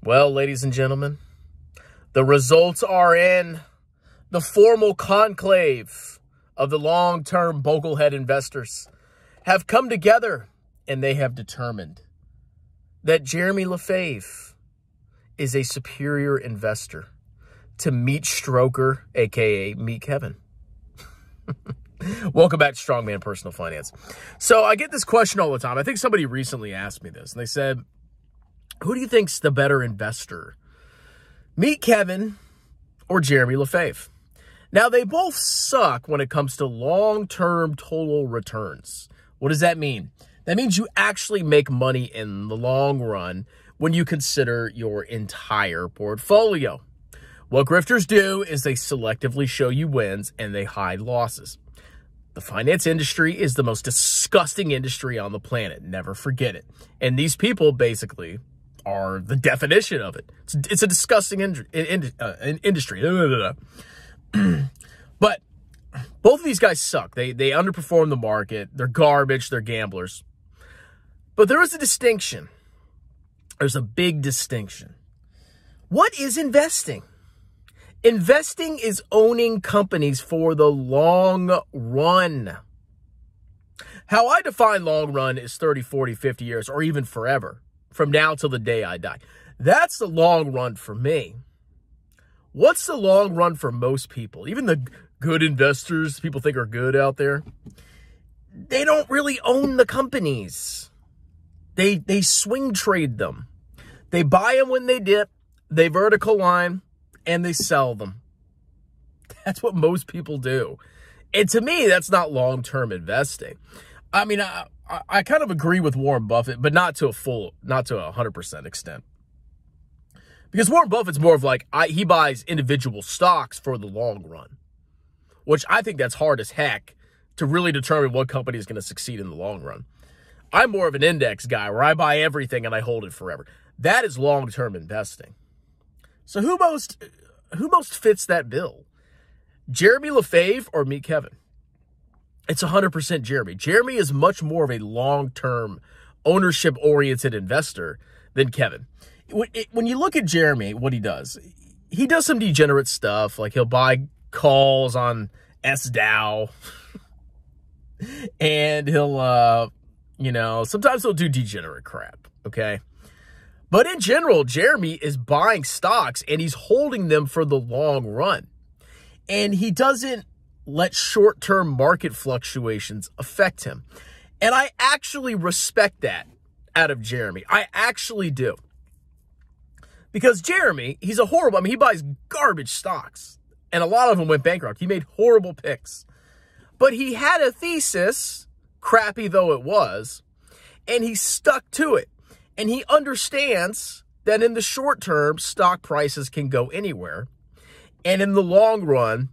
Well, ladies and gentlemen, the results are in. The formal conclave of the long-term boglehead investors have come together, and they have determined that Jeremy Lefebvre is a superior investor to Meat Stroker, a.k.a. Meat Kevin. Welcome back to Strongman Personal Finance. So I get this question all the time. I think somebody recently asked me this, and they said, who do you think's the better investor, Meat Kevin or Jeremy Lefebvre? Now, they both suck when it comes to long-term total returns. What does that mean? That means you actually make money in the long run when you consider your entire portfolio. What grifters do is they selectively show you wins and they hide losses. The finance industry is the most disgusting industry on the planet. Never forget it. And these people basically are the definition of it. It's a disgusting industry. But both of these guys suck. They underperform the market. They're garbage. They're gamblers. But there is a distinction. There's a big distinction. What is investing? Investing is owning companies for the long run. How I define long run is 30, 40, 50 years, or even forever, from now till the day I die. That's the long run for me. What's the long run for most people? Even the good investors people think are good out there, they don't really own the companies. They swing trade them. They buy them when they dip, they vertical line, and they sell them. That's what most people do. And to me, that's not long-term investing. I mean, I kind of agree with Warren Buffett, but not to a 100% extent. Because Warren Buffett's more of like, he buys individual stocks for the long run, which I think that's hard as heck to really determine what company is going to succeed in the long run. I'm more of an index guy where I buy everything and I hold it forever. That is long-term investing. So who most fits that bill? Jeremy Lefebvre or Meat Kevin? It's 100% Jeremy. Jeremy is much more of a long-term, ownership-oriented investor than Kevin. When you look at Jeremy, what he does some degenerate stuff. Like he'll buy calls on SDAO. And he'll, sometimes he'll do degenerate crap, okay? But in general, Jeremy is buying stocks and he's holding them for the long run. And he doesn't let short-term market fluctuations affect him. And I actually respect that out of Jeremy. I actually do. Because Jeremy, he buys garbage stocks. And a lot of them went bankrupt. He made horrible picks. But he had a thesis, crappy though it was, and he stuck to it. And he understands that in the short term, stock prices can go anywhere. And in the long run,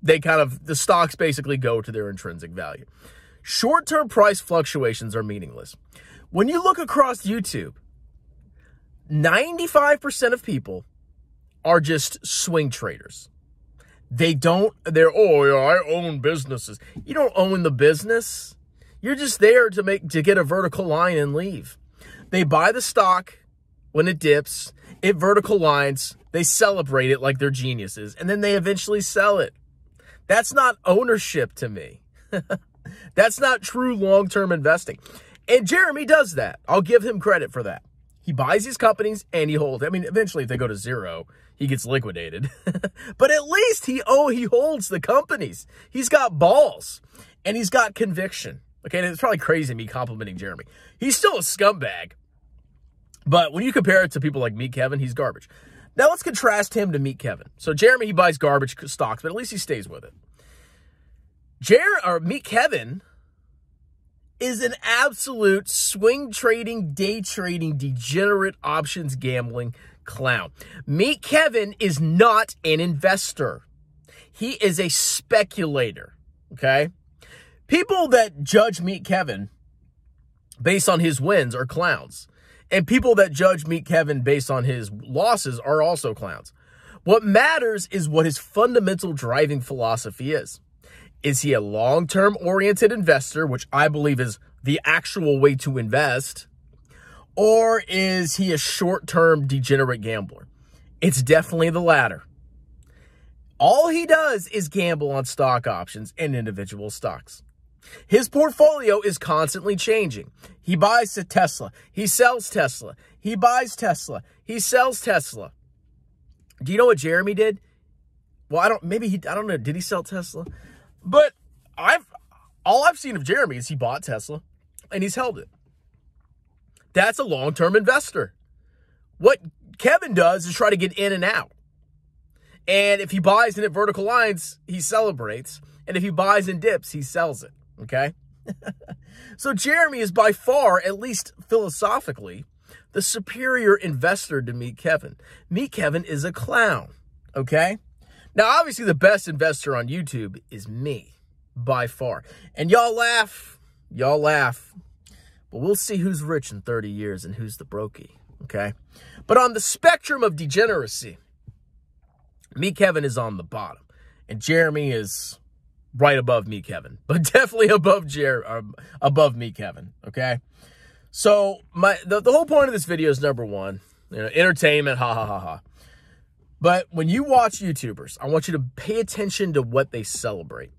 the stocks basically go to their intrinsic value. Short-term price fluctuations are meaningless. When you look across YouTube, 95% of people are just swing traders. I own businesses. You don't own the business. You're just there to get a vertical line and leave. They buy the stock when it dips, it vertical lines, they celebrate it like they're geniuses, and then they eventually sell it. That's not ownership to me. That's not true long-term investing. And Jeremy does that. I'll give him credit for that. He buys these companies and he holds. I mean, eventually if they go to zero, he gets liquidated. But at least he holds the companies. He's got balls and he's got conviction. Okay, and it's probably crazy me complimenting Jeremy. He's still a scumbag. But when you compare it to people like Meat Kevin, he's garbage. Now let's contrast him to Meat Kevin. So Jeremy, he buys garbage stocks, but at least he stays with it. Meat Kevin is an absolute swing trading, day trading, degenerate options gambling clown. Meat Kevin is not an investor. He is a speculator, okay? People that judge Meat Kevin based on his wins are clowns. And people that judge Meat Kevin based on his losses are also clowns. What matters is what his fundamental driving philosophy is. Is he a long-term oriented investor, which I believe is the actual way to invest? Or is he a short-term degenerate gambler? It's definitely the latter. All he does is gamble on stock options and individual stocks. His portfolio is constantly changing. He buys a Tesla. He sells Tesla. He buys Tesla. He sells Tesla. Do you know what Jeremy did? Well, I don't know. Did he sell Tesla? But all I've seen of Jeremy is he bought Tesla and he's held it. That's a long-term investor. What Kevin does is try to get in and out. And if he buys in at vertical lines, he celebrates. And if he buys in dips, he sells it. Okay? So Jeremy is by far, at least philosophically, the superior investor to Meet Kevin. Meet Kevin is a clown. Okay? Now, obviously, the best investor on YouTube is me, by far. And y'all laugh. Y'all laugh. But we'll see who's rich in 30 years and who's the brokey. Okay? But on the spectrum of degeneracy, Meet Kevin is on the bottom. And Jeremy is right above Meet Kevin. But definitely above Meet Kevin. Okay? So the whole point of this video is, number one, entertainment, ha ha ha ha. But when you watch YouTubers, I want you to pay attention to what they celebrate,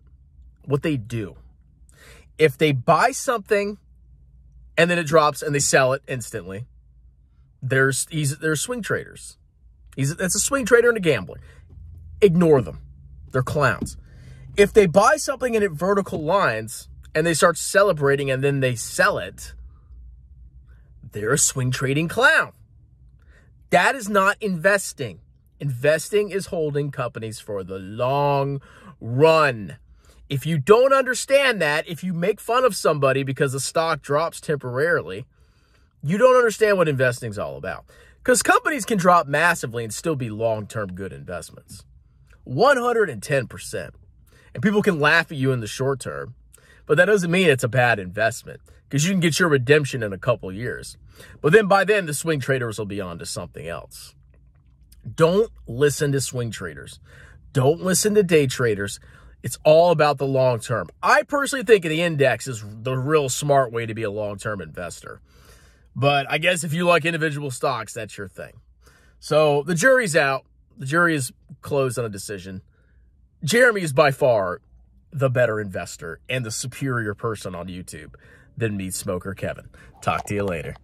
what they do. If they buy something and then it drops and they sell it instantly, they're swing traders. That's a swing trader and a gambler. Ignore them. They're clowns. If they buy something and it vertical lines and they start celebrating and then they sell it, they're a swing trading clown. That is not investing. Investing is holding companies for the long run. If you don't understand that, if you make fun of somebody because the stock drops temporarily, you don't understand what investing is all about. Because companies can drop massively and still be long-term good investments. 110%. And people can laugh at you in the short term, but that doesn't mean it's a bad investment, because you can get your redemption in a couple years. But then by then, the swing traders will be on to something else. Don't listen to swing traders. Don't listen to day traders. It's all about the long term. I personally think the index is the real smart way to be a long-term investor. But I guess if you like individual stocks, that's your thing. So the jury's out. The jury is closed on a decision. Jeremy is by far the better investor and the superior person on YouTube than Meet Smoker Kevin. Talk to you later.